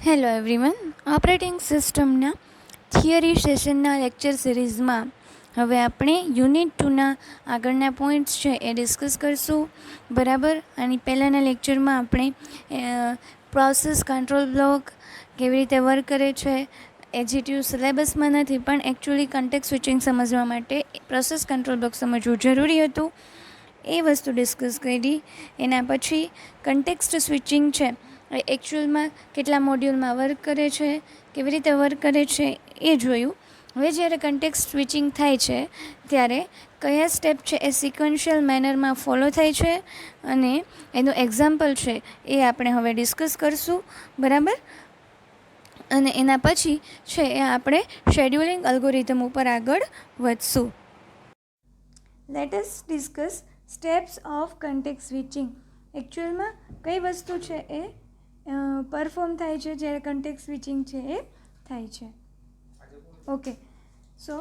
Hello everyone, operating સિસ્ટમના theory સેશનના lecture સિરીઝમાં હવે આપણે યુનિટ 2ના આગળના પોઈન્ટ્સ છે એ ડિસ્કસ કરશું. બરાબર. અને પહેલાંના લેક્ચરમાં આપણે પ્રોસેસ કંટ્રોલ બ્લોક કેવી રીતે વર્ક કરે છે, એજીટીયુ સિલેબસમાં નથી પણ એકચ્યુઅલી કન્ટેક્ટ સ્વિચિંગ સમજવા માટે પ્રોસેસ કંટ્રોલ બ્લોક સમજવું જરૂરી હતું, એ વસ્તુ ડિસ્કસ કરી. એના પછી કન્ટેક્સ્ટ સ્વિચિંગ છે એ એકચ્યુઅલમાં કેટલા મોડ્યુલમાં વર્ક કરે છે, કેવી રીતે વર્ક કરે છે એ જોયું. હવે જ્યારે કન્ટેક્સ્ટ સ્વિચિંગ થાય છે ત્યારે કયા સ્ટેપ છે એ સિક્વન્શિયલ મેનરમાં ફોલો થાય છે અને એનું એક્ઝામ્પલ છે એ આપણે હવે ડિસ્કસ કરશું. બરાબર. અને એના પછી છે એ આપણે શેડ્યુલિંગ અલ્ગોરિધમ ઉપર આગળ વધશું. Let us discuss steps of context switching. એકચ્યુઅલમાં કઈ વસ્તુ છે એ પરફોર્મ થાય છે જ્યારે કન્ટેક્સ્ટ સ્વિચિંગ છે એ થાય છે. Okay, so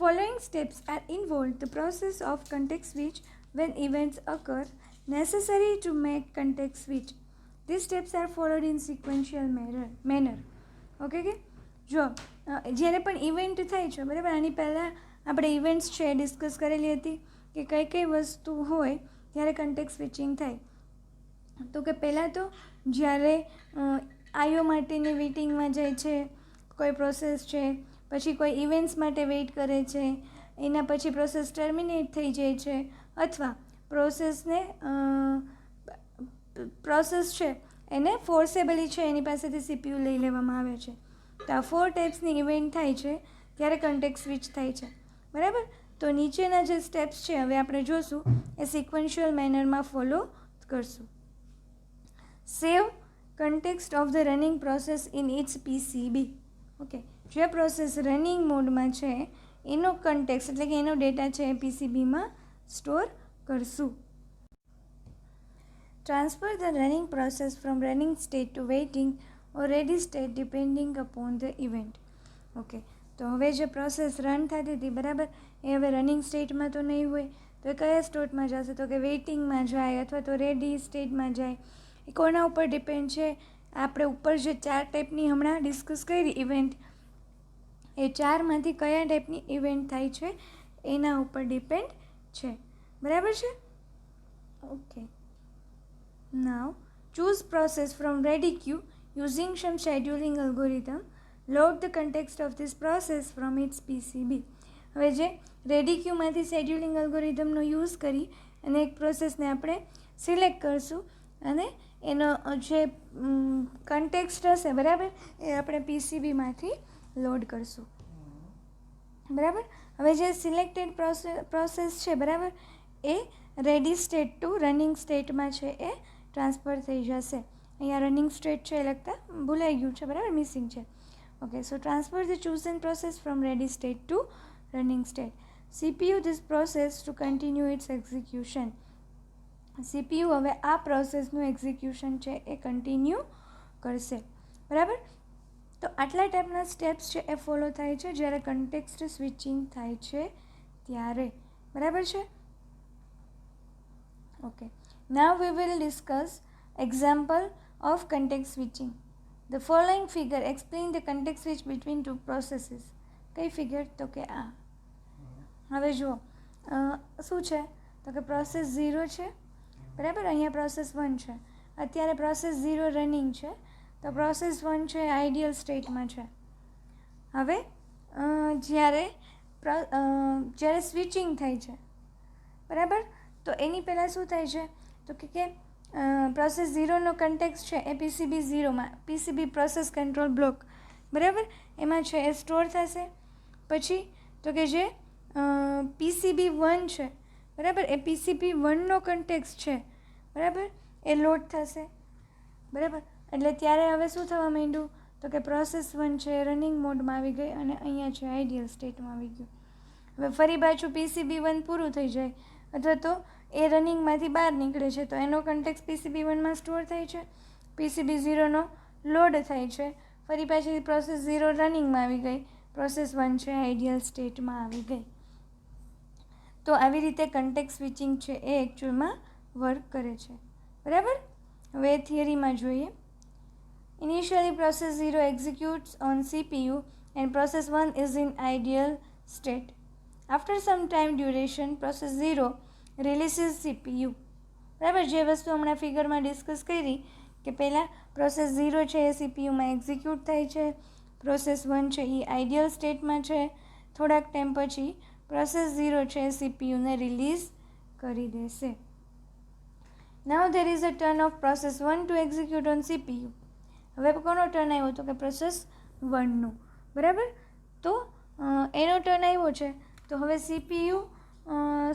following steps are involved the process of context switch when events occur necessary to make context switch. These steps are followed in sequential manner. Okay કે જો જ્યારે પણ ઇવેન્ટ થાય છે, બરાબર, આની પહેલાં આપણે ઇવેન્ટ્સ છે એ ડિસ્કસ કરેલી હતી કે કઈ કઈ વસ્તુ હોય ત્યારે કન્ટેક્સ્ટ સ્વિચિંગ થાય. તો કે પહેલાં તો જ્યારે આઈઓ માટેની વેઇટિંગમાં જાય છે કોઈ પ્રોસેસ છે, પછી કોઈ ઇવેન્ટ્સ માટે વેઇટ કરે છે, એના પછી પ્રોસેસ ટર્મિનેટ થઈ જાય છે, અથવા પ્રોસેસ છે એને ફોર્સેબલી છે એની પાસેથી સીપીયુ લઈ લેવામાં આવે છે. તો આ 4 ટાઈપ્સની ઇવેન્ટ થાય છે ત્યારે કન્ટેક્સ્ટ સ્વિચ થાય છે. બરાબર. તો નીચેના જે સ્ટેપ્સ છે હવે આપણે જોશું એ સિક્વન્શિયલ મેનરમાં ફોલો કરશું. Save context of the running process in its PCB. Okay, જે પ્રોસેસ રનિંગ મોડમાં છે એનો કન્ટેક્સ્ટ એટલે કે એનો ડેટા છે એ પીસીબીમાં સ્ટોર કરશું. Transfer the running process from running state to waiting or ready state depending upon the event. Okay, તો હવે જે પ્રોસેસ રન થતી હતી, બરાબર, એ હવે રનિંગ સ્ટેટમાં તો નહીં હોય, તો એ કયા સ્ટેટમાં જશે? તો કે વેઇટિંગમાં જાય અથવા તો રેડી સ્ટેટમાં જાય. એ કોના ઉપર ડિપેન્ડ છે? આપણે ઉપર જે 4 ટાઈપની હમણાં ડિસ્કસ કરી ઇવેન્ટ, એ 4માંથી કયા ટાઈપની ઇવેન્ટ થાય છે એના ઉપર ડિપેન્ડ છે. બરાબર છે? Okay, now choose process from ready queue using some scheduling algorithm. Load the context of this process from its PCB. હવે જે રેડી ક્યુમાંથી શેડ્યુલિંગ અલ્ગોરિધમનો યુઝ કરી અને એક પ્રોસેસને આપણે સિલેક્ટ કરશું અને એનો જે કન્ટેક્સ્ટ હશે, બરાબર, એ આપણે પીસીબીમાંથી લોડ કરશું. બરાબર. હવે જે સિલેક્ટેડ પ્રોસેસ છે, બરાબર, એ રેડી સ્ટેટ ટુ રનિંગ સ્ટેટમાં છે એ ટ્રાન્સફર થઈ જશે. અહીંયા રનિંગ સ્ટેટ છે એ લખતા ભૂલાઈ ગયું છે, બરાબર, મિસિંગ છે. Okay, so transfer the chosen process from ready state to running state. CPU this process to continue its execution. CPU હવે આ પ્રોસેસનું એક્ઝિક્યુશન છે એ કન્ટિન્યુ કરશે. બરાબર. તો આટલા ટાઈપના સ્ટેપ્સ છે એ ફોલો થાય છે જ્યારે કન્ટેક્સ્ટ સ્વિચિંગ થાય છે ત્યારે. બરાબર છે? Okay, now we will discuss example of context switching. The following figure explain the context switch between two processes. કઈ ફિગર? તો કે આ. હવે જુઓ શું છે તો કે પ્રોસેસ 0 છે, બરાબર, અહીંયા પ્રોસેસ 1 છે. અત્યારે પ્રોસેસ 0 રનિંગ છે, તો પ્રોસેસ 1 છે આઈડિયલ સ્ટેટમાં છે. હવે જ્યારે સ્વિચિંગ થાય છે, બરાબર, તો એની પહેલાં શું થાય છે તો કે પ્રોસેસ 0નો કન્ટેક્સ્ટ છે એ પીસીબી 0માં, પીસીબી પ્રોસેસ કંટ્રોલ બ્લોક, બરાબર, એમાં છે એ સ્ટોર થશે. પછી તો કે જે પીસીબી 1 છે, બરાબર, એ પીસીબી 1નો કન્ટેક્સ્ટ છે, બરાબર, એ લોડ થશે. બરાબર. એટલે ત્યારે હવે શું થવા માંડ્યું તો કે પ્રોસેસ 1 છે રનિંગ મોડમાં આવી ગઈ અને અહીંયા છે આઈડિયલ સ્ટેટમાં આવી ગયું. હવે ફરી પાછું પીસીબી 1 પૂરું થઈ જાય અથવા તો એ રનિંગમાંથી બહાર નીકળે છે તો એનો કન્ટેક્સ્ટ પીસીબી 1માં સ્ટોર થાય છે, પીસીબી 0નો લોડ થાય છે, ફરી પાછી પ્રોસેસ 0 રનિંગમાં આવી ગઈ, પ્રોસેસ 1 છે આઈડિયલ સ્ટેટમાં આવી ગઈ. તો આવી રીતે કન્ટેક્સ્ટ સ્વિચિંગ છે એ એકચ્યુઅલમાં વર્ક કરે છે. બરાબર. હવે થિયરીમાં જોઈએ. Initially, process 0 executes on CPU and process 1 is in ideal state. After some time duration, process 0 releases CPU. બરાબર, જે વસ્તુ હમણાં ફિગરમાં ડિસ્કસ કરી કે પહેલાં પ્રોસેસ 0 છે એ સીપીયુમાં એક્ઝિક્યુટ થાય છે, પ્રોસેસ 1 છે એ આઈડિયલ સ્ટેટમાં છે, થોડાક ટાઈમ પછી પ્રોસેસ 0 છે એ સીપીયુને રિલીઝ કરી દેશે. Now there is a turn of process 1 to execute on CPU. હવે કોનો ટર્ન આવ્યો તો કે પ્રોસેસ 1નો. બરાબર, તો એનો ટર્ન આવ્યો છે. તો હવે સીપીયુ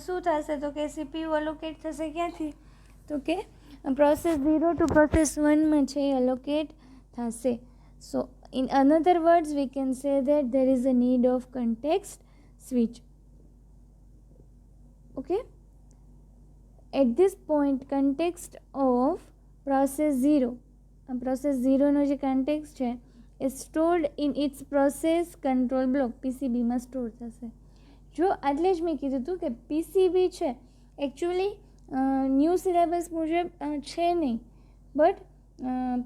શું થશે તો કે સીપીયુ અલોકેટ થશે ક્યાંથી તો કે પ્રોસેસ 0 ટુ પ્રોસેસ 1માં છે એ અલોકેટ થશે. So in another words we can say that there is a need of context switch. Okay, at this point context of process 0, process 0નો જે કન્ટેક્સ્ટ છે એ stored in its process control block પીસીબીમાં store થશે. જો આટલે જ મેં કીધું હતું કે પીસીબી છે એકચ્યુઅલી ન્યૂ સિલેબસ મુજબ છે નહીં, બટ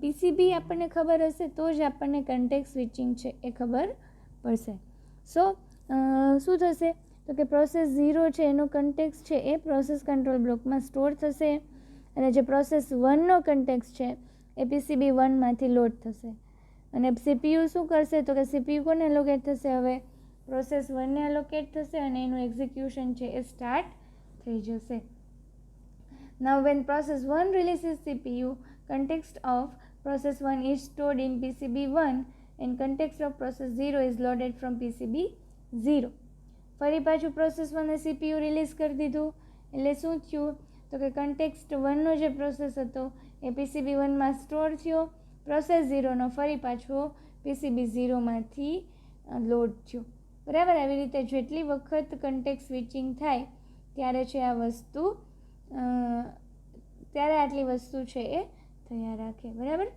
પીસીબી આપણને ખબર હશે તો જ આપણને કન્ટેક્સ્ટ સ્વિચિંગ છે એ ખબર પડશે. સો શું થશે તો કે પ્રોસેસ 0 છે એનો કન્ટેક્સ્ટ છે એ પ્રોસેસ કંટ્રોલ બ્લોકમાં સ્ટોર થશે અને જે પ્રોસેસ 1નો કન્ટેક્સ્ટ છે એ પીસીબી 1માંથી લોડ થશે. અને સીપીયુ શું કરશે તો કે સીપીયુ કોને એલોકેટ થશે, હવે પ્રોસેસ 1ને એલોકેટ થશે અને એનું એક્ઝિક્યુશન છે એ સ્ટાર્ટ થઈ જશે. Now when process 1 releases CPU, context of process 1 is stored in PCB1 and context of process 0 is loaded from PCB0. ફરી પાછું પ્રોસેસ 1એ CPU રિલીઝ કરી દીધું એટલે શું થયું તો કે કન્ટેક્સ્ટ 1નો જે પ્રોસેસ હતો એ PCB1માં સ્ટોર થયો, પ્રોસેસ 0નો ફરી પાછો PCB0માંથી લોડ થયો. બરાબર, આવી રીતે જેટલી વખત કન્ટેક્સ્ટ સ્વિચિંગ થાય ત્યારે છે આ વસ્તુ ત્યારે આટલી વસ્તુ છે એ થયા રાખે. બરાબર,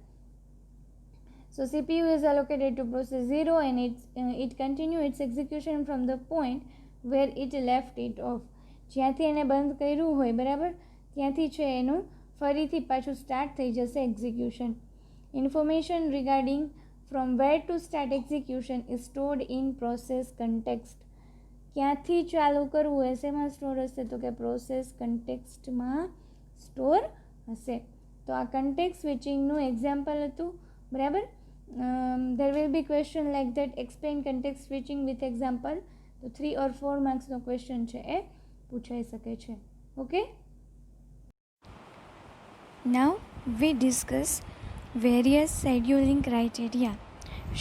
સો CPU is allocated to process 0 and it continue its execution from the point where it left it off. જ્યાંથી એને બંધ કર્યું હોય બરાબર ત્યાંથી છે એનું ફરીથી પાછું સ્ટાર્ટ થઈ જશે execution. Information regarding from where to start execution is stored in process context. ક્યાંથી ચાલુ કરવું એ શેમાં સ્ટોર હશે તો કે પ્રોસેસ કન્ટેક્સ્ટમાં સ્ટોર હશે. તો આ કન્ટેક્સ્ટ સ્વિચિંગનું એક્ઝામ્પલ હતું. બરાબર, there will be question like that, explain context switching with example. તો 3 or 4 માર્ક્સનો ક્વેશ્ચન છે એ પૂછાઈ શકે છે. Okay, now we discuss various scheduling criteria.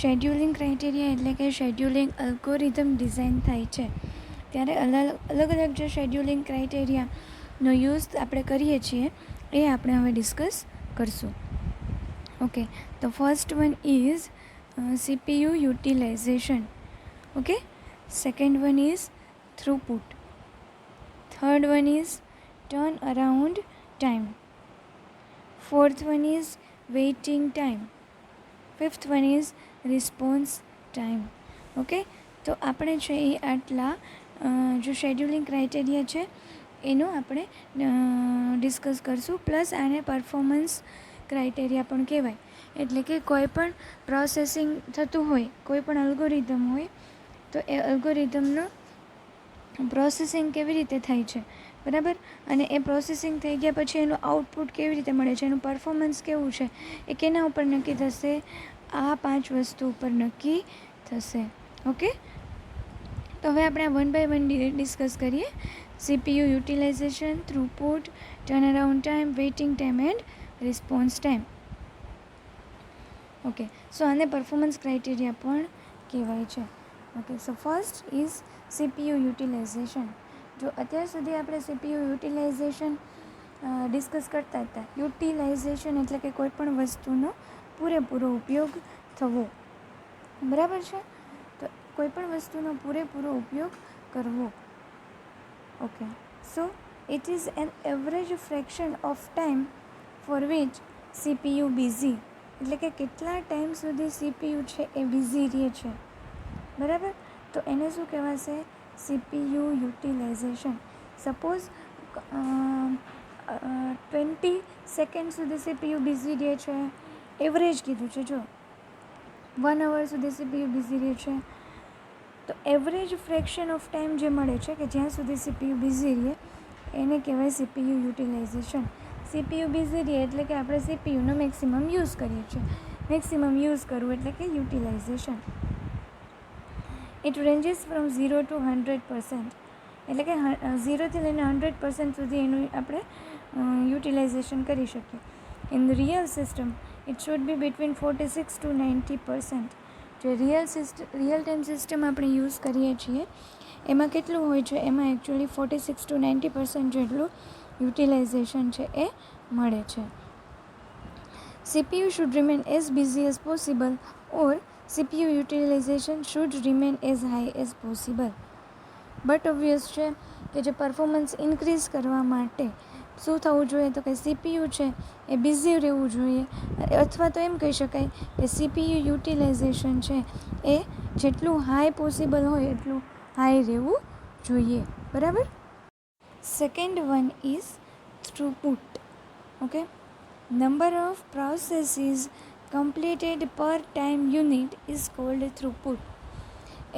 Scheduling criteria એટલે કે શેડ્યુલિંગ અલ્ગોરિધમ ડિઝાઇન થાય છે ત્યારે અલગ અલગ જે શેડ્યુલિંગ ક્રાઇટેરિયાનો યુઝ આપણે કરીએ છીએ એ આપણે હવે ડિસ્કસ કરશું. ઓકે, તો first one is CPU utilization. Okay, second one is throughput, third one is turn around time, fourth one is waiting time, fifth one is response time. Okay, તો આપણે છે એ આટલા જો શેડ્યુલિંગ ક્રાઇટેરિયા છે એનું આપણે ડિસ્કસ કરશું. પ્લસ આને પરફોર્મન્સ ક્રાઇટેરિયા પણ કહેવાય. એટલે કે કોઈ પણ પ્રોસેસિંગ થતું હોય, કોઈ પણ અલ્ગોરિધમ હોય તો એ અલ્ગોરિધમનું પ્રોસેસિંગ કેવી રીતે થાય છે બરાબર, અને એ પ્રોસેસિંગ થઈ ગયા પછી એનું આઉટપુટ કેવી રીતે મળે છે, એનું પરફોર્મન્સ કેવું છે એ કેના ઉપર નક્કી થશે, આ 5 વસ્તુ ઉપર નક્કી થશે. ઓકે, તો હવે આપણે 1 by 1 ડિસ્કસ કરીએ. CPU utilization, throughput, turn around time, waiting time and response time. Okay, so આને પરફોર્મન્સ ક્રાઇટેરિયા પણ કહેવાય છે. Okay, so first is CPU utilization. જો અત્યાર સુધી આપણે CPU યુટિલાઇઝેશન ડિસ્કસ કરતા હતા. યુટિલાઇઝેશન એટલે કે કોઈ પણ વસ્તુનો પૂરેપૂરો ઉપયોગ થવો. બરાબર છે, તો કોઈ પણ વસ્તુનો પૂરેપૂરો ઉપયોગ કરવો. Okay, so it is an average fraction of time for which CPU busy. એટલે કે કેટલા ટાઈમ સુધી CPU છે એ બિઝી રહે છે. બરાબર, તો એને શું કહેવાશે, CPU યુટિલાઇઝેશન. સપોઝ 20 સેકન્ડ સુધી CPU બિઝી રહે છે એવરેજ કીધું છે. જો 1 hour સુધી CPU બિઝી રહે છે, તો એવરેજ ફ્રેક્શન ઓફ ટાઈમ જે મળે છે કે જ્યાં સુધી CPU બિઝી રહે એને કહેવાય CPU યુટિલાઇઝેશન. CPU બિઝી રહે એટલે કે આપણે CPUનો મેક્સિમમ યુઝ કરીએ છીએ. મેક્સિમમ યુઝ કરવું એટલે કે utilization. It ranges from 0 to 100%, એટલે કે 0થી લઈને 100% સુધી એનું આપણે યુટિલાઇઝેશન કરી શકીએ. In the real system it should be between 46 to 90%. જે રિયલ ટાઈમ સિસ્ટમ આપણે યુઝ કરીએ છીએ એમાં કેટલું હોય છે, એમાં એકચ્યુઅલી 46 to 90% જેટલું યુટિલાઇઝેશન છે એ મળે છે. CPU should remain as busy as possible or CPU utilization should remain as high as possible. But obvious છે કે જે પરફોર્મન્સ ઇન્ક્રીઝ કરવા માટે શું થવું જોઈએ, તો કે CPU છે એ બિઝી રહેવું જોઈએ, અથવા તો એમ કહી શકાય કે CPU યુટિલાઇઝેશન છે એ જેટલું હાઈ પોસિબલ હોય એટલું હાઈ રહેવું જોઈએ. બરાબર. Second one is throughput. Okay, number of processes completed per time unit is called throughput.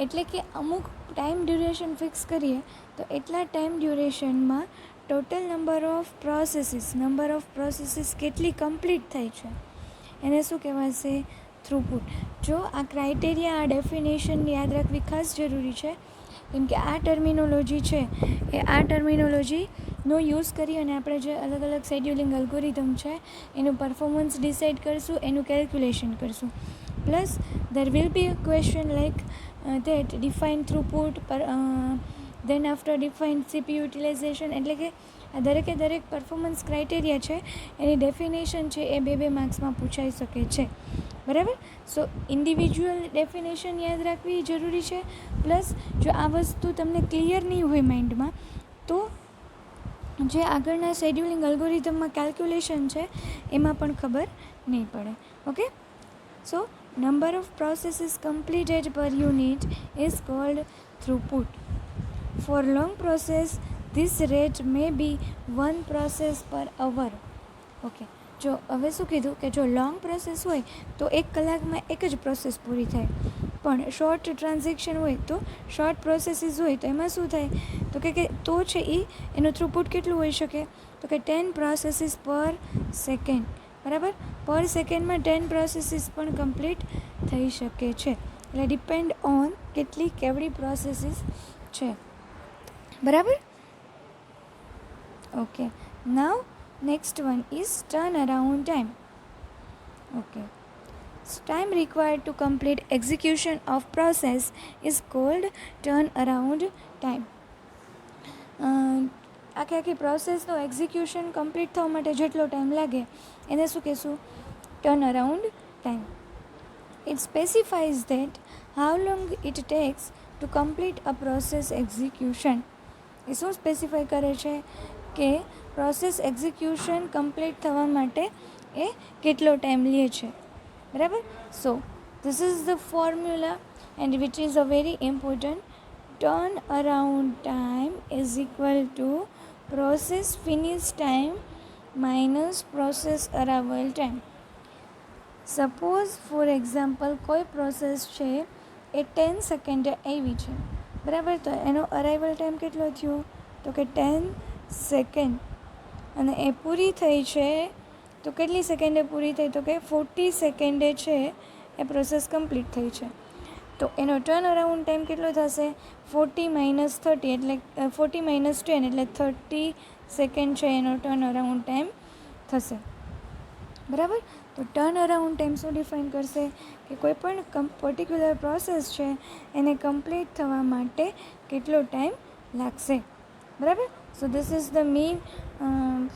એટલે કે અમુક ટાઈમ ડ્યુરેશન ફિક્સ કરીએ તો એટલા ટાઈમ ડ્યુરેશનમાં ટોટલ નંબર ઓફ પ્રોસેસીસ કેટલી કમ્પ્લીટ થાય છે એને શું કહેવાશે? થ્રુપુટ. જો આ ક્રાઇટેરિયા, આ ડેફિનેશન યાદ રાખવી ખાસ જરૂરી છે, કેમ કે આ ટર્મિનોલોજી છે એ આ ટર્મિનોલોજીનો યુઝ કરી અને આપણે જે અલગ અલગ શેડ્યુલિંગ અલ્ગોરિધમ છે એનું પરફોર્મન્સ ડિસાઇડ કરશું, એનું કેલ્ક્યુલેશન કરશું. Plus there will be a question like that define throughput then after define CPU utilization. એટલે કે આ દરેક પરફોર્મન્સ ક્રાઇટેરિયા છે એની ડેફિનેશન છે એ બે માર્ક્સમાં પૂછાઈ શકે છે. બરાબર. સો ઇન્ડિવિજ્યુઅલ ડેફિનેશન યાદ રાખવી જરૂરી છે. પ્લસ જો આ વસ્તુ તમને ક્લિયર નહીં હોય માઇન્ડમાં તો જે આગળના શેડ્યુલિંગ અલ્ગોરિધમમાં કેલ્ક્યુલેશન છે એમાં પણ ખબર નહીં પડે. Okay, so number of processes completed per unit is called throughput. For long process, this rate may be 1 process per hour. Okay, જો હવે શું કીધું કે જો લોંગ પ્રોસેસ હોય તો 1 કલાકમાં એક જ પ્રોસેસ પૂરી થાય, પણ શોર્ટ ટ્રાન્ઝેક્શન હોય તો શોર્ટ પ્રોસેસીસ હોય તો એમાં શું થાય, તો કે તો છે એનું થ્રુપુટ કેટલું હોઈ શકે, તો કે 10 પ્રોસેસીસ પર સેકન્ડ. બરાબર. પર સેકન્ડમાં 10 પ્રોસેસીસ પણ કમ્પ્લીટ થઈ શકે છે. એટલે ડિપેન્ડ ઓન કેવડી પ્રોસેસીસ છે. બરાબર. Okay, now next one is turn around time. Okay, time required to complete execution of process is called turn around time. આખી પ્રોસેસનું એક્ઝિક્યુશન કમ્પ્લીટ થવા માટે જેટલો ટાઈમ લાગે એને શું કહેશું? Turn around time. It specifies that how long it takes to complete a process execution. એ શું સ્પેસિફાઈ કરે છે કે પ્રોસેસ એક્ઝિક્યુશન કમ્પ્લીટ થવા માટે એ કેટલો ટાઈમ લે છે. બરાબર. સો this is the formula and which is a very important. Turn around time is equal to process finish time minus process arrival time. Suppose for example કોઈ પ્રોસેસ છે એ 10 સેકન્ડે આવી છે. બરાબર. તો એનો અરાઇવલ ટાઈમ કેટલો થયો, તો કે 10 સેકન્ડ. અને એ પૂરી થઈ છે તો કેટલી સેકન્ડે પૂરી થઈ, તો કે 40 સેકન્ડે છે એ પ્રોસેસ કમ્પ્લીટ થઈ છે. તો એનો ટર્ન અરાઉન્ડ ટાઈમ કેટલો થશે? 40 - 30 એટલે 40 - 10 એટલે 30 સેકન્ડ છે એનો ટર્ન અરાઉન્ડ ટાઈમ થશે. બરાબર. તો ટર્ન અરાઉન્ડ ટાઈમ શું ડિફાઇન કરશે કે કોઈ પણ પર્ટિક્યુલર પ્રોસેસ છે એને કમ્પ્લીટ થવા માટે કેટલો ટાઈમ લાગશે. બરાબર. So this is the main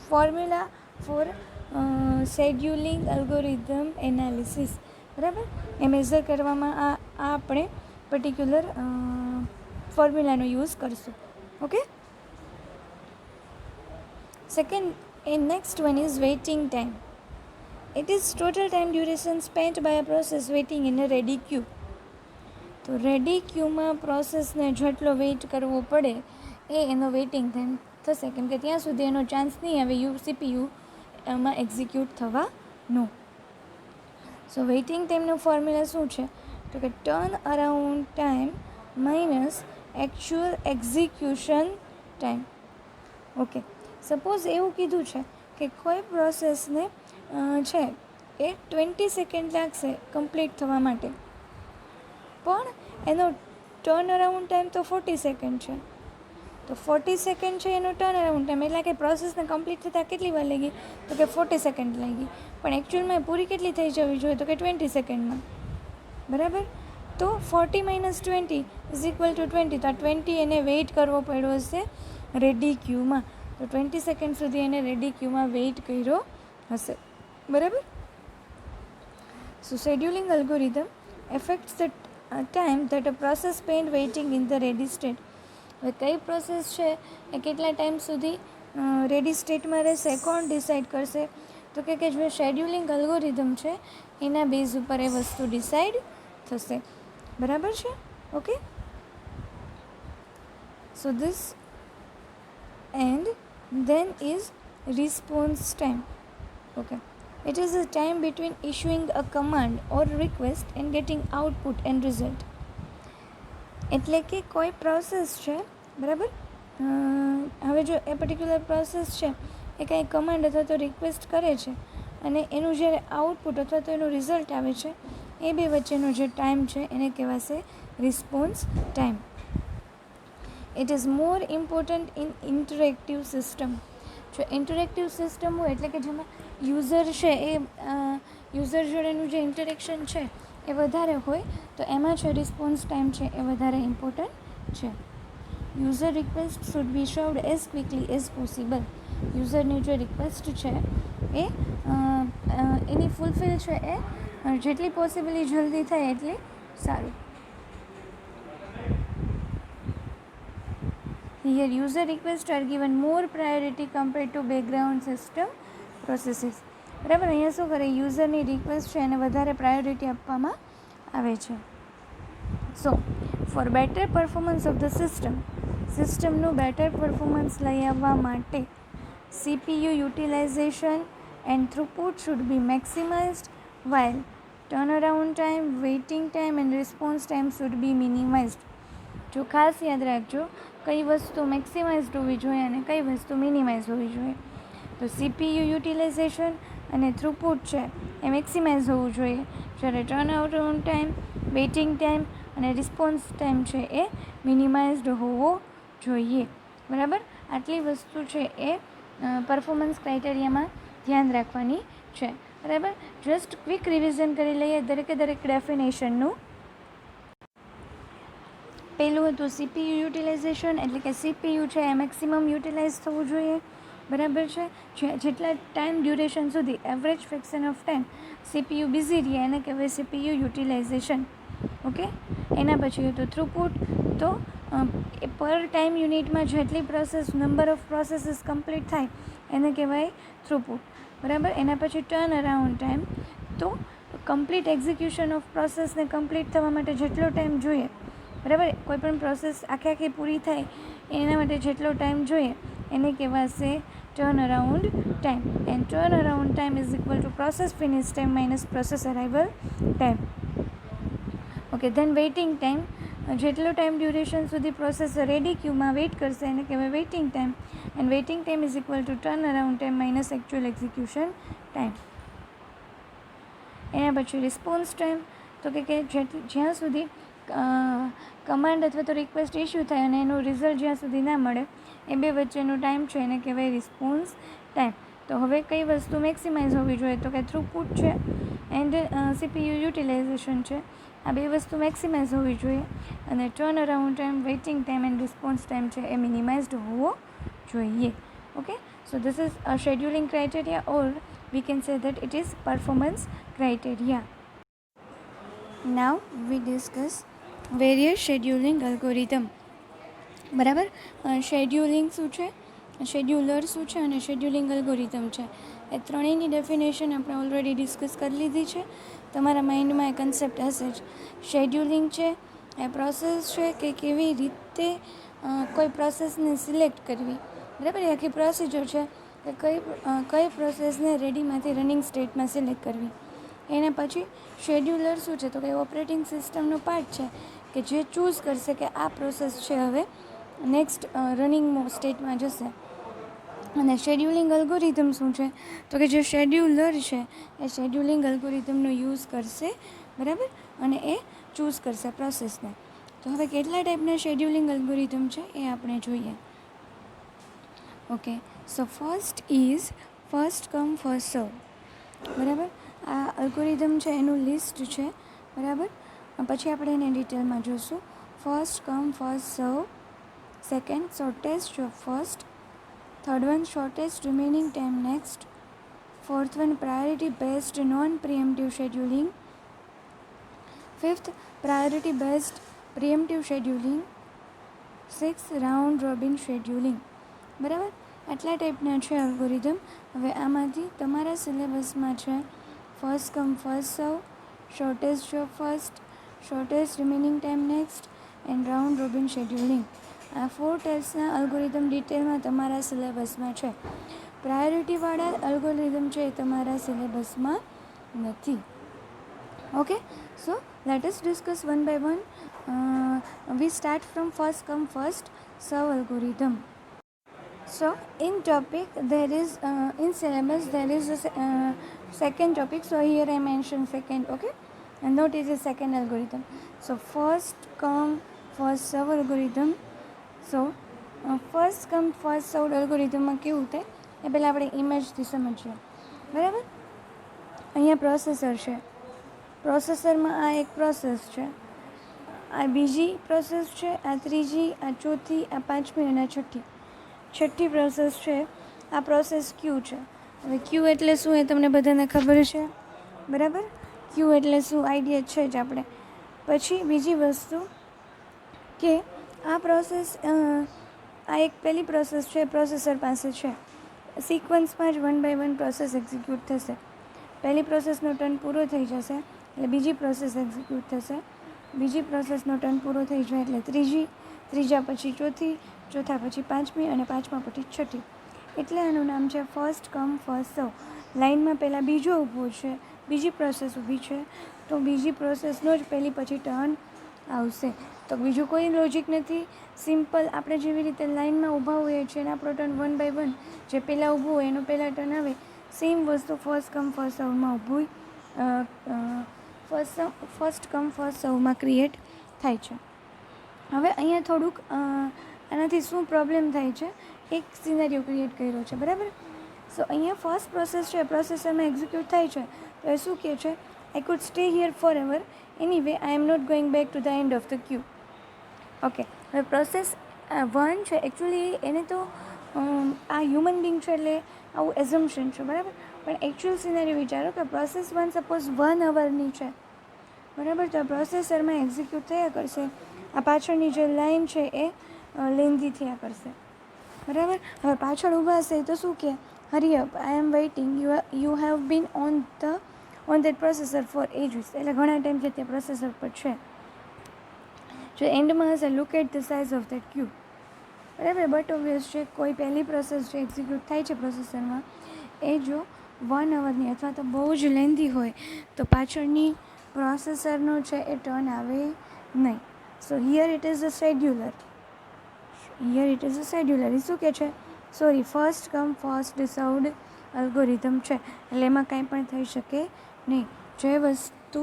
formula for scheduling algorithm analysis. બરાબર. એ મેઝર કરવામાં આ આપણે પર્ટિક્યુલર ફોર્મ્યુલાનો યુઝ કરશું. Okay. Second next one is waiting time. It is total time duration spent by a process waiting in a ready queue. તો ready ક્યુમાં પ્રોસેસને જેટલો વેઇટ કરવો પડે એ એનો વેઇટિંગ ટાઈમ થશે, કેમ કે ત્યાં સુધી એનો ચાન્સ નહીં આવે CPU એક્ઝિક્યુટ થવાનો. સો વેઇટિંગ ટાઈમનો ફોર્મ્યુલા શું છે? તો કે turn around time minus actual execution time. Okay, suppose એવું કીધું છે કે કોઈ પ્રોસેસને છે એ 20 સેકન્ડ લાગશે કમ્પ્લીટ થવા માટે, પણ એનો ટર્ન અરાઉન્ડ ટાઈમ તો 40 સેકન્ડ છે. તો 40 સેકન્ડ છે એનો ટર્ન અરાઉન્ડ ટાઈમ, એટલે કે પ્રોસેસને કમ્પ્લીટ થતાં કેટલી વાર લાગી? તો કે 40 સેકન્ડ લાગી. પણ એકચ્યુઅલમાં પૂરી કેટલી થઈ જવી જોઈએ? તો કે 20 સેકન્ડમાં. બરાબર? તો 40 માઇનસ 20 ઇઝ ઇક્વલ ટુ 20. તો આ 20 એને વેઇટ કરવો પડ્યો હશે રેડી ક્યુમાં. તો 20 સેકન્ડ સુધી એને રેડી ક્યુમાં વેઇટ કર્યો હશે. બરાબર? So scheduling algorithm affects the time that a process spent waiting in the ready state. હવે કઈ પ્રોસેસ છે એ કેટલા ટાઈમ સુધી રેડી સ્ટેટમાં રહેશે, કોણ ડિસાઇડ કરશે? તો કે જે શેડ્યુલિંગ અલ્ગોરિધમ છે એના બેઝ ઉપર એ વસ્તુ ડિસાઇડ થશે. બરાબર છે? Okay, so this and then is response time. Okay, it is the time between issuing a command or request and getting output and result. એટલે કે કોઈ પ્રોસેસ છે, બરાબર? હવે જો એ પર્ટિક્યુલર પ્રોસેસ છે એ કંઈ કમાન્ડ અથવા તો રિક્વેસ્ટ કરે છે અને એનું જ્યારે આઉટપુટ અથવા તો એનું રિઝલ્ટ આવે છે એ બે વચ્ચેનો જે ટાઈમ છે એને કહેવાશે response time. It is more important in interactive system. જો ઇન્ટરેક્ટિવ સિસ્ટમ હોય એટલે કે જેમાં યુઝર છે એ યુઝર જોડેનું જે ઇન્ટરેક્શન છે એ વધારે હોય તો એમાં છે રિસ્પોન્સ ટાઈમ છે એ વધારે ઇમ્પોર્ટન્ટ છે. User request should be served as quickly as possible. યુઝરની જે રિક્વેસ્ટ છે એ એની ફૂલફિલ છે એ જેટલી પોસિબલી જલ્દી થાય એટલી સારું. Here user requests are given more priority compared to background system processes. બરાબર? અહીંયા શું કરે? યુઝરની રિક્વેસ્ટ છે એને વધારે પ્રાયોરિટી આપવામાં આવે છે. So for better performance of the સિસ્ટમનું બેટર પરફોર્મન્સ લઈ આવવા માટે CPU utilisation and throughput should be maximised while turnaround time, waiting time and response time should be minimized. જો ખાસ યાદ રાખજો કઈ વસ્તુ મેક્સિમાઇઝડ હોવી જોઈએ અને કઈ વસ્તુ મિનિમાઇઝ હોવી જોઈએ. તો CPU યુટિલાઇઝેશન અને થ્રુપુટ છે એ મેક્સિમાઇઝ હોવું જોઈએ, જ્યારે ટર્નઅરાઉન્ડ ટાઈમ, વેઇટિંગ ટાઈમ અને રિસ્પોન્સ ટાઈમ છે એ મિનિમાઇઝડ હોવો જોઈએ. બરાબર? આટલી વસ્તુ છે એ પરફોર્મન્સ ક્રાઇટેરિયામાં ધ્યાન રાખવાની છે. બરાબર? જસ્ટ ક્વિક રિવિઝન કરી લઈએ દરેકે દરેક ડેફિનેશનનું. પહેલું હતું CPU યુટિલાઇઝેશન, એટલે કે CPU છે એ મેક્સિમમ યુટિલાઇઝ થવું જોઈએ. બરાબર છે? જેટલા ટાઈમ ડ્યુરેશન સુધી average fraction of time CPU busy રહે એને કહેવાય CPU યુટિલાઇઝેશન. ઓકે, એના પછી હતું થ્રુપુટ. તો પર ટાઈમ યુનિટમાં જેટલી process number of processes complete થાય એને કહેવાય થ્રુપુટ. બરાબર? એના પછી ટર્ન અરાઉન્ડ ટાઈમ. તો કમ્પ્લીટ એક્ઝિક્યુશન ઓફ પ્રોસેસને કમ્પ્લીટ થવા માટે જેટલો ટાઈમ જોઈએ, બરાબર, કોઈપણ પ્રોસેસ આખી પૂરી થાય એના માટે જેટલો ટાઈમ જોઈએ એને કહેવાશે turn around time. And turn around time is equal to process finish time minus process arrival time. Okay, then waiting time. જેટલો ટાઈમ ડ્યુરેશન સુધી પ્રોસેસ રેડી ક્યુમાં વેઇટ કરશે એને કહેવાય waiting time. And waiting time is equal to turn around time minus actual execution time. એના પછી response time. તો કે જ્યાં સુધી કમાન્ડ અથવા તો રિક્વેસ્ટ ઇસ્યુ થાય અને એનું રિઝલ્ટ જ્યાં સુધી ના મળે એ બે વચ્ચેનો ટાઈમ છે એને કહેવાય રિસ્પોન્સ ટાઈમ. તો હવે કઈ વસ્તુ મેક્સિમાઇઝ હોવી જોઈએ? તો કે થ્રુપુટ છે એન્ડ CPU યુટિલાઇઝેશન છે, આ બે વસ્તુ મેક્સિમાઇઝ હોવી જોઈએ. અને turn around time, waiting time and response time છે એ મિનિમાઇઝડ હોવો જોઈએ. Okay, so this is a scheduling criteria or we can say that it is performance criteria. Now we discuss various scheduling algorithm. બરાબર? Scheduling શું છે, scheduler શું છે અને શેડ્યુલિંગ અલ્ગોરિધમ છે, એ ત્રણેયની ડેફિનેશન આપણે ઓલરેડી ડિસ્કસ કરી લીધી છે. તમારા માઇન્ડમાં એ કન્સેપ્ટ હશે જ. શેડ્યુલિંગ છે એ પ્રોસેસ છે કે કેવી રીતે કોઈ પ્રોસેસને સિલેક્ટ કરવી. બરાબર? એ આખી પ્રોસિજર છે કે કઈ પ્રોસેસને રેડીમાંથી રનિંગ સ્ટેટમાં સિલેક્ટ કરવી. એના પછી શેડ્યુલર શું છે, તો કે ઓપરેટિંગ સિસ્ટમનો પાર્ટ છે કે જે ચૂઝ કરશે કે આ પ્રોસેસ છે હવે નેક્સ્ટ રનિંગ સ્ટેટમાં જશે. અને શેડ્યુલિંગ અલ્ગોરિધમ શું છે, તો કે જે શેડ્યુલર છે એ શેડ્યુલિંગ અલ્ગોરિધમનો યુઝ કરશે, બરાબર, અને એ ચૂઝ કરશે પ્રોસેસને. તો હવે કેટલા ટાઈપના શેડ્યુલિંગ અલ્ગોરિધમ છે એ આપણે જોઈએ. Okay, so first is first come first serve, બરાબર. આ અલ્ગોરિધમ છે એનું લિસ્ટ છે, બરાબર. પછી આપણે એને ડિટેલમાં જોઈશું. First come first serve, second shortest first, third one shortest remaining time next, fourth one priority based non preemptive scheduling, fifth priority based preemptive scheduling, six round robin scheduling, બરાબર. આટલા ટાઈપના છે અલ્ગોરિધમ. હવે આમાંથી તમારા સિલેબસમાં છે ફર્સ્ટ કમ ફર્સ્ટ સર્વ, shortest job first, shortest remaining time next and round robin scheduling. આ 4 ટાઈપ્સના અલ્ગોરિધમ ડિટેલમાં તમારા સિલેબસમાં છે. પ્રાયોરિટીવાળા અલ્ગોરિધમ છે એ તમારા સિલેબસમાં નથી. Okay, so let us discuss one by one. We start from first come first serve algorithm. So in topic there is in syllabus there is a second topic, so here I mention second, okay, and note is a second algorithm. So first come first serve algorithm. So first come first serve algorithm માં કેવું થાય એ પહેલાં આપણે ઇમેજથી સમજીએ, બરાબર. અહીંયા processor છે, પ્રોસેસરમાં આ એક પ્રોસેસ છે, આ બીજી પ્રોસેસ છે, આ ત્રીજી, આ ચોથી, આ પાંચમી અને આ છઠ્ઠી પ્રોસેસ છે. આ પ્રોસેસ ક્યુ છે. હવે ક્યુ એટલે શું એ તમને બધાને ખબર છે, બરાબર. ક્યુ એટલે શું આઈડિયા છે જ આપણે. પછી બીજી વસ્તુ કે આ પ્રોસેસ આ એક પહેલી પ્રોસેસ છે, પ્રોસેસર પાસે છે. સિક્વન્સમાં જ one by one process execute થશે. પહેલી પ્રોસેસનો ટર્ન પૂરો થઈ જશે એટલે બીજી પ્રોસેસ એક્ઝિક્યુટ થશે. બીજી પ્રોસેસનો ટર્ન પૂરો થઈ જાય એટલે ત્રીજા પછી ચોથી, ચોથા પછી પાંચમી અને પાંચમા પછી છઠ્ઠી. એટલે આનું નામ છે ફર્સ્ટ કમ ફર્સ્ટ સર્વ. લાઇનમાં પહેલાં બીજો ઊભો છે, બીજી પ્રોસેસ ઊભી છે, તો બીજી પ્રોસેસનો જ પહેલી પછી ટર્ન આવશે. તો બીજું કોઈ લોજિક નથી. સિમ્પલ આપણે જેવી રીતે લાઇનમાં ઊભા હોઈએ છીએ અને આપણો ટર્ન વન બાય વન જે પહેલાં ઊભું હોય એનો પહેલાં ટર્ન આવે, સેમ વસ્તુ ફર્સ્ટ કમ ફર્સ્ટ સર્વમાં ઊભું ફર્સ્ટ કમ ફર્સ્ટ સર્વમાં ક્રિએટ થાય છે. હવે અહીંયા થોડુંક આનાથી શું પ્રોબ્લેમ થાય છે, એક સિનેરિયો ક્રિએટ કર્યો છે, બરાબર. સો અહીંયા ફર્સ્ટ પ્રોસેસ છે પ્રોસેસરમાં એક્ઝિક્યુટ થાય છે, તો એ શું કહે છે, I could stay here forever anyway I am not going back to the end of the queue. Okay, હવે પ્રોસેસ 1 છે એકચ્યુઅલી એને તો આ હ્યુમન બિંગ છે એટલે આવું એઝમ્પશન છે, બરાબર. પણ એકચ્યુઅલ સિનેરિયો વિચારો કે પ્રોસેસ 1 સપોઝ 1 અવરની છે, બરાબર. તો પ્રોસેસરમાં એક્ઝિક્યુટ થયા કરશે. આ પાછળની જે લાઇન છે એ લેન્ધી થયા કરશે, બરાબર. હવે પાછળ ઊભા હશે તો શું કહે, hurry up, I am waiting, you have been on that processor for ages, એટલે ઘણા ટાઈમથી તે પ્રોસેસર પર છે. જો એન્ડમાં હશે look at the size of that queue, બરાબર. બટ ઓબ્વિયસ છે કોઈ પહેલી પ્રોસેસ જે એક્ઝિક્યુટ થાય છે પ્રોસેસરમાં એ જો 1 અવરની અથવા તો બહુ જ લેન્ધી હોય તો પાછળની પ્રોસેસરનો છે એ ટર્ન આવે નહીં. So here it is a scheduler, એ શું કહે છે, sorry, first come first served algorithm છે એટલે એમાં કાંઈ પણ થઈ શકે નહીં. જે વસ્તુ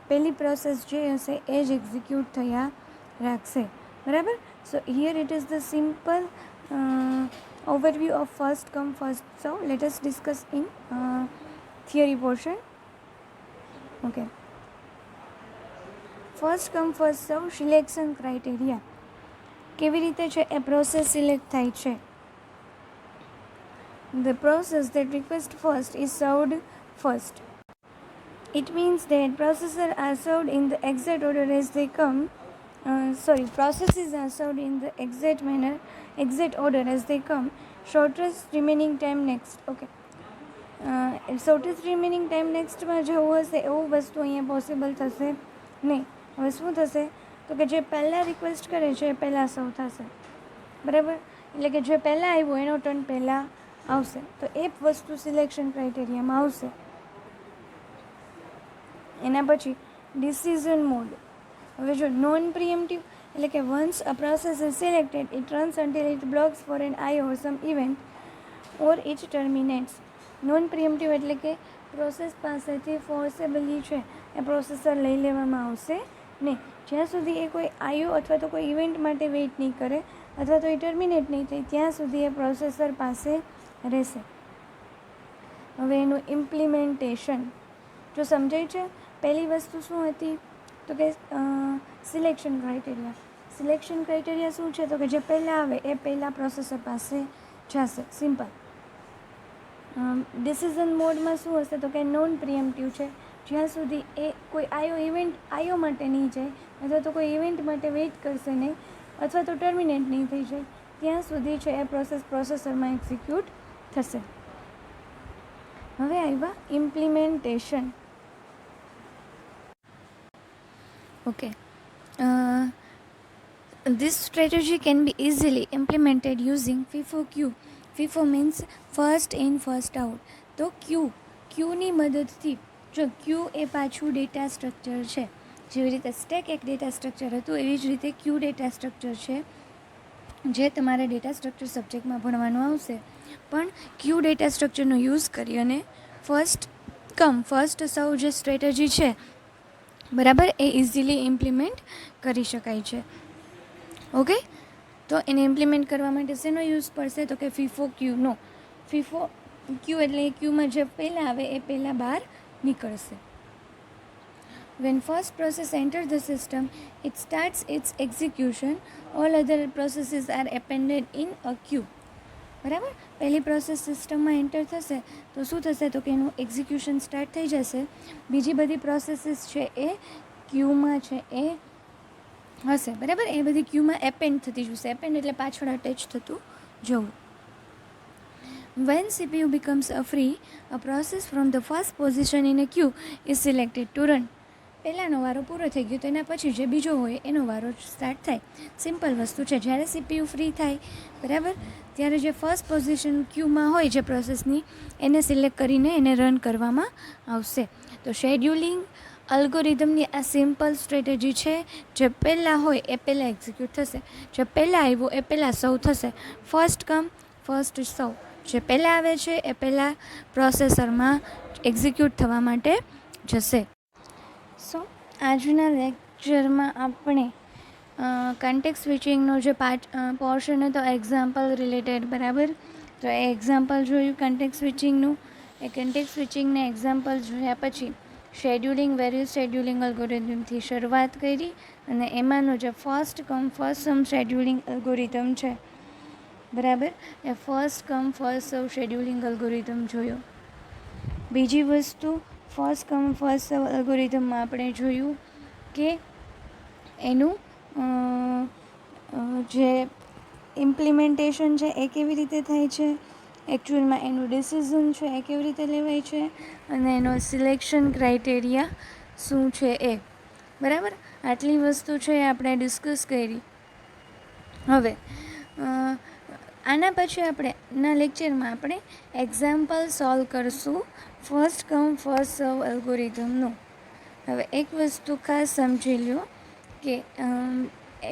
પહેલી પ્રોસેસ જે હશે એ જ એક્ઝિક્યુટ થયા રાખશે, બરાબર. સો here it is the simple overview of first come first serve. Let us discuss in theory portion. Okay, first come first serve selection criteria. કેવી રીતે છે એ પ્રોસેસ સિલેક્ટ થાય છે. The process that request first is served first. It means that processes are served in the exact order as they come. Processes are served in the exact order as they come. Shortest remaining time next. Okay. Shortest remaining time next માં જેવું હશે એવું વસ્તુ અહીંયા possible થશે નહીં. હવે શું થશે તો કે જે પહેલાં રિક્વેસ્ટ કરે છે એ પહેલાં સર્વ થશે, બરાબર. એટલે કે જે પહેલાં આવ્યું એનો ટર્ન પહેલાં આવશે, તો એ વસ્તુ સિલેક્શન ક્રાઇટેરિયામાં આવશે. એના પછી ડિસિઝન મોડ. હવે જો નોન પ્રિએમ્પ્ટિવ એટલે કે once a process is selected it runs until it blocks for an I or some event or it terminates. Non preemptive એટલે કે પ્રોસેસ પાસેથી ફોર્સેબલી છે એ પ્રોસેસર લઈ લેવામાં આવશે નહીં જ્યાં સુધી એ કોઈ આઈઓ અથવા તો કોઈ ઇવેન્ટ માટે વેઇટ નહીં કરે અથવા તો એ ટર્મિનેટ નહીં થાય ત્યાં સુધી એ પ્રોસેસર પાસે રહેશે. હવે એનું ઇમ્પ્લિમેન્ટેશન જો સમજાય છે. પહેલી વસ્તુ શું હતી તો કે સિલેક્શન ક્રાઇટેરિયા. સિલેક્શન ક્રાઇટેરિયા શું છે તો કે જે પહેલાં આવે એ પહેલાં પ્રોસેસર પાસે જશે. સિમ્પલ. ડિસિઝન મોડમાં શું હશે તો કે નોન પ્રિએમ્પ્ટિવ છે જ્યાં સુધી એ કોઈ આઈઓ માટે નહીં જાય અથવા તો કોઈ ઇવેન્ટ માટે વેઇટ કરશે નહીં અથવા તો ટર્મિનેટ નહીં થઈ જાય ત્યાં સુધી છે એ પ્રોસેસરમાં એક્ઝિક્યુટ થશે. હવે આવ્યા implementation. Okay. This strategy can be easily implemented using FIFO-Q. FIFO means first in first out. તો ક્યુની મદદથી જો ક્યુ એ પાછું ડેટા સ્ટ્રક્ચર છે જેવી રીતે સ્ટેક એક ડેટા સ્ટ્રક્ચર હતું એવી જ રીતે ક્યુ ડેટા સ્ટ્રક્ચર છે જે તમારે ડેટા સ્ટ્રક્ચર સબ્જેક્ટમાં ભણવાનું આવશે. પણ ક્યુ ડેટા સ્ટ્રક્ચરનો યુઝ કરી અને ફર્સ્ટ સર્વ જે સ્ટ્રેટેજી છે બરાબર એ ઇઝીલી ઇમ્પ્લિમેન્ટ કરી શકાય છે. ઓકે. તો એને ઇમ્પ્લિમેન્ટ કરવા માટે શેનો યુઝ પડશે તો કે FIFO-Qનો. FIFO-Q એટલે ક્યુમાં જે પહેલાં આવે એ પહેલાં બહાર નીકળશે. When first process enters the system, it starts its execution. All other processes are appended in a queue. બરાબર. પહેલી પ્રોસેસ સિસ્ટમમાં એન્ટર થશે તો શું થશે તો કે એનું એક્ઝિક્યુશન સ્ટાર્ટ થઈ જશે. બીજી બધી પ્રોસેસીસ છે એ ક્યુમાં છે એ હશે. બરાબર. એ બધી ક્યુમાં એપેન્ડ થતી જશે. એપેન્ડ એટલે પાછળ અટેચ થતું જવું. When CPU becomes free, a process from the first position in a queue is selected to run. પહેલાંનો વારો પૂરો થઈ ગયો તો એના પછી જે બીજો હોય એનો વારો સ્ટાર્ટ થાય. સિમ્પલ વસ્તુ છે. જ્યારે CPU ફ્રી થાય બરાબર ત્યારે જે ફર્સ્ટ પોઝિશન ક્યુમાં હોય જે પ્રોસેસની એને સિલેક્ટ કરીને એને રન કરવામાં આવશે. તો શેડ્યુલિંગ અલ્ગોરિધમની આ સિમ્પલ સ્ટ્રેટેજી છે. જે પહેલાં હોય એ પહેલાં એક્ઝિક્યુટ થશે. જે પહેલાં આવ્યો એ પહેલાં સર્વ થશે. ફર્સ્ટ કમ ફર્સ્ટ સર્વ. જે પહેલાં આવે છે એ પહેલાં પ્રોસેસરમાં એક્ઝિક્યુટ થવા માટે જશે. સો આજના લેક્ચરમાં આપણે કન્ટેક્સ્ટ સ્વિચિંગનો જે પોર્શન હતો એક્ઝામ્પલ રિલેટેડ બરાબર. તો એ એક્ઝામ્પલ જોયું કન્ટેક્સ્ટ સ્વિચિંગનું. એ કન્ટેક્સ્ટ સ્વિચિંગને એક્ઝામ્પલ જોયા પછી શેડ્યુલિંગ વેરિયસ શેડ્યુલિંગ અલ્ગોરિધમથી શરૂઆત કરી અને એમાંનો જે ફર્સ્ટ કમ ફર્સ્ટ સમ શેડ્યુલિંગ અલ્ગોરિધમ છે બરાબર એ ફર્સ્ટ કમ ફર્સ્ટ સર્વ શેડ્યુલિંગ અલ્ગોરિધમ જોયો. બીજી વસ્તુ ફર્સ્ટ કમ ફર્સ્ટ સર્વ અલ્ગોરિધમમાં આપણે જોયું કે એનું જે ઇમ્પ્લિમેન્ટેશન છે એ કેવી રીતે થાય છે, એકચ્યુઅલમાં એનું ડિસિઝન છે એ કેવી રીતે લેવાય છે અને એનો સિલેક્શન ક્રાઇટેરિયા શું છે એ બરાબર. આટલી વસ્તુ છે એ આપણે ડિસ્કસ કરી. હવે આના પછી આપણે ના લેક્ચરમાં આપણે એક્ઝામ્પલ સોલ્વ કરશું ફર્સ્ટ કમ ફર્સ્ટ સર્વ એલ્ગોરિધમનું. હવે એક વસ્તુ ખાસ સમજી લો કે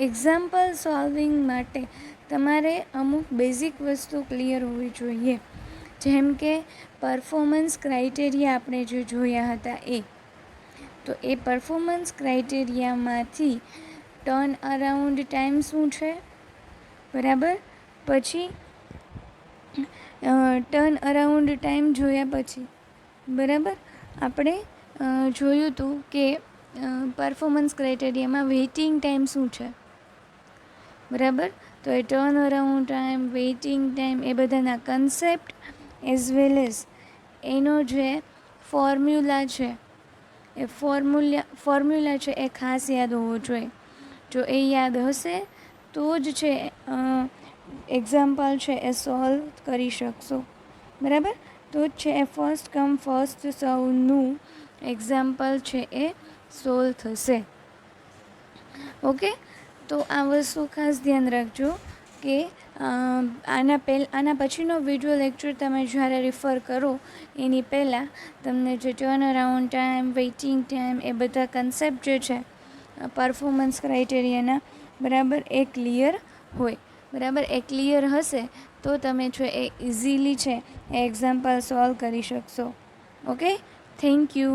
એક્ઝામ્પલ સોલ્વિંગ માટે તમારે અમુક બેઝિક વસ્તુ ક્લિયર હોવી જોઈએ. જેમ કે પરફોર્મન્સ ક્રાઇટેરિયા આપણે જે જોયા હતા એ. તો એ પરફોર્મન્સ ક્રાઇટેરિયામાંથી ટર્ન અરાઉન્ડ ટાઈમ શું છે બરાબર. પછી ટર્ન અરાઉન્ડ ટાઈમ જોયા પછી બરાબર આપણે જોયું હતું કે પરફોર્મન્સ ક્રાઇટેરિયામાં વેઇટિંગ ટાઈમ શું છે બરાબર. તો એ turn around time waiting time એ બધાના કન્સેપ્ટ એઝ વેલ એઝ એનો જે ફોર્મ્યુલા છે એ ફોર્મ્યુલા છે એ ખાસ યાદ હોવો જોઈએ. જો એ યાદ હશે તો જ છે એક્ઝામ્પલ છે એ સોલ્વ કરી શકશો બરાબર. તો જ છે એ ફર્સ્ટ કમ ફર્સ્ટ સર્વનું એક્ઝામ્પલ છે એ સોલ્વ થશે. ઓકે. તો આ વસ્તુ ખાસ ધ્યાન રાખજો કે આના પછીનો વિડીયો લેક્ચર તમે જ્યારે રિફર કરો એની પહેલાં તમને જે turn around time, waiting time, એ બધા કન્સેપ્ટ જે છે પરફોર્મન્સ ક્રાઇટેરિયાના, બરાબર, એ ક્લિયર હોય. બરાબર, એ ક્લિયર હશે તો તમે છે એ ઇઝીલી છે એ એક્ઝામ્પલ સોલ્વ કરી શકશો. Okay, thank you.